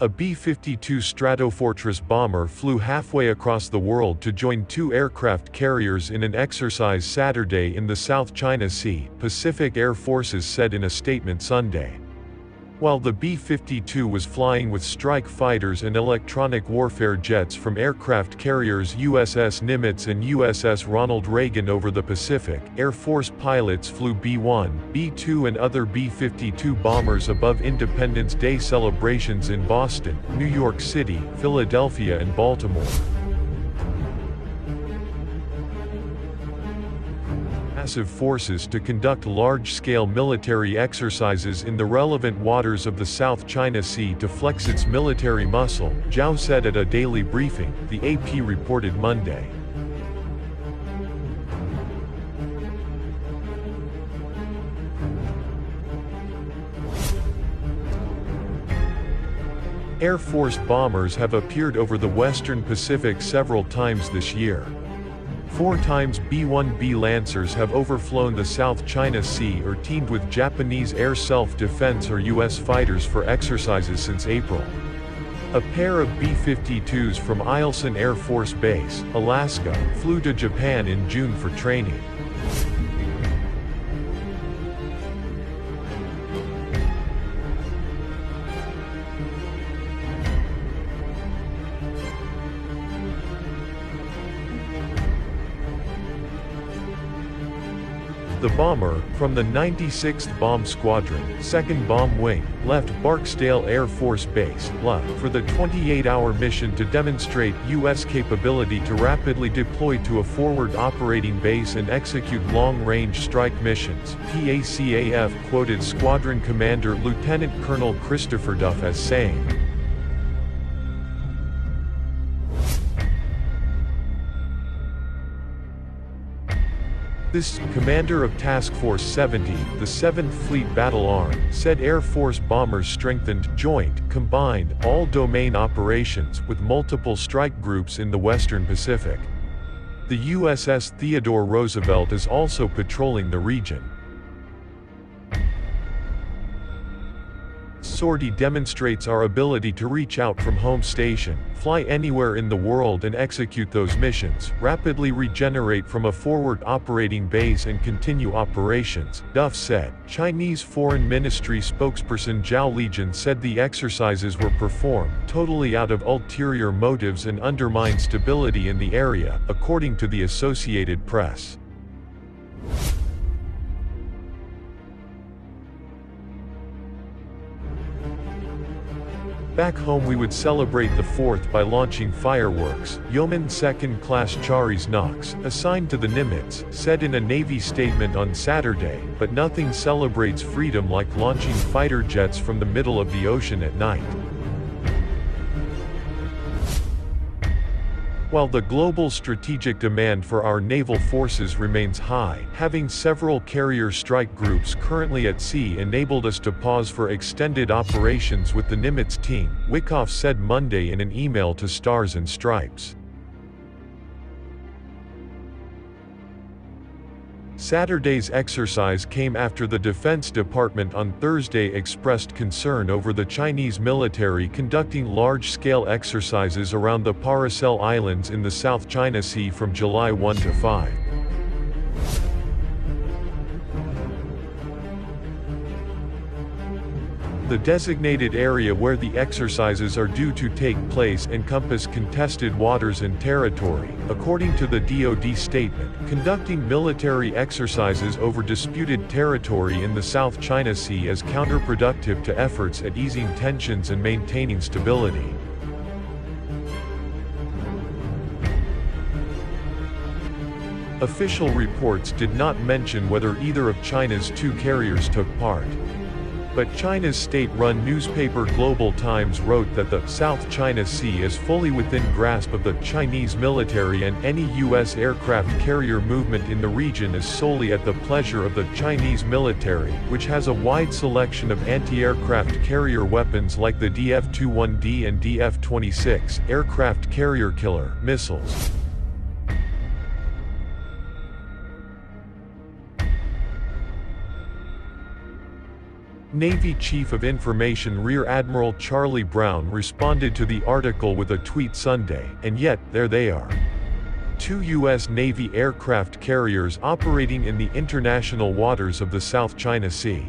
A B-52 Stratofortress bomber flew halfway across the world to join two aircraft carriers in an exercise Saturday in the South China Sea, Pacific Air Forces said in a statement Sunday. While the B-52 was flying with strike fighters and electronic warfare jets from aircraft carriers USS Nimitz and USS Ronald Reagan over the Pacific, Air Force pilots flew B-1, B-2 and other B-52 bombers above Independence Day celebrations in Boston, New York City, Philadelphia and Baltimore. Massive forces to conduct large-scale military exercises in the relevant waters of the South China Sea to flex its military muscle, Zhao said at a daily briefing, the AP reported Monday. Air Force bombers have appeared over the Western Pacific several times this year. 4 times B-1B Lancers have overflown the South China Sea or teamed with Japanese air self-defense or U.S. fighters for exercises since April. A pair of B-52s from Eielson Air Force Base, Alaska, flew to Japan in June for training. The bomber, from the 96th Bomb Squadron, 2nd Bomb Wing, left Barksdale Air Force Base, LA, for the 28-hour mission to demonstrate U.S. capability to rapidly deploy to a forward operating base and execute long-range strike missions, PACAF quoted Squadron Commander Lieutenant Colonel Christopher Duff as saying. This, commander of Task Force 70, the 7th Fleet Battle Arm, said Air Force bombers strengthened joint, combined, all-domain operations with multiple strike groups in the Western Pacific. The USS Theodore Roosevelt is also patrolling the region. Sortie demonstrates our ability to reach out from home station, fly anywhere in the world and execute those missions, rapidly regenerate from a forward operating base and continue operations, Duff said. Chinese Foreign Ministry spokesperson Zhao Lijian said the exercises were performed totally out of ulterior motives and undermine stability in the area, according to the Associated Press. Back home we would celebrate the 4th by launching fireworks, Yeoman 2nd Class Charis Knox, assigned to the Nimitz, said in a Navy statement on Saturday, but nothing celebrates freedom like launching fighter jets from the middle of the ocean at night. While the global strategic demand for our naval forces remains high, having several carrier strike groups currently at sea enabled us to pause for extended operations with the Nimitz team, Wikoff said Monday in an email to Stars and Stripes. Saturday's exercise came after the Defense Department on Thursday expressed concern over the Chinese military conducting large-scale exercises around the Paracel Islands in the South China Sea from July 1 to 5. The designated area where the exercises are due to take place encompass contested waters and territory, according to the DoD statement. Conducting military exercises over disputed territory in the South China Sea is counterproductive to efforts at easing tensions and maintaining stability. Official reports did not mention whether either of China's 2 carriers took part. But China's state-run newspaper Global Times wrote that the South China Sea is fully within grasp of the Chinese military and any U.S. aircraft carrier movement in the region is solely at the pleasure of the Chinese military, which has a wide selection of anti-aircraft carrier weapons like the DF-21D and DF-26 aircraft carrier killer missiles. Navy Chief of Information Rear Admiral Charlie Brown responded to the article with a tweet Sunday, and yet, there they are. Two U.S. Navy aircraft carriers operating in the international waters of the South China Sea.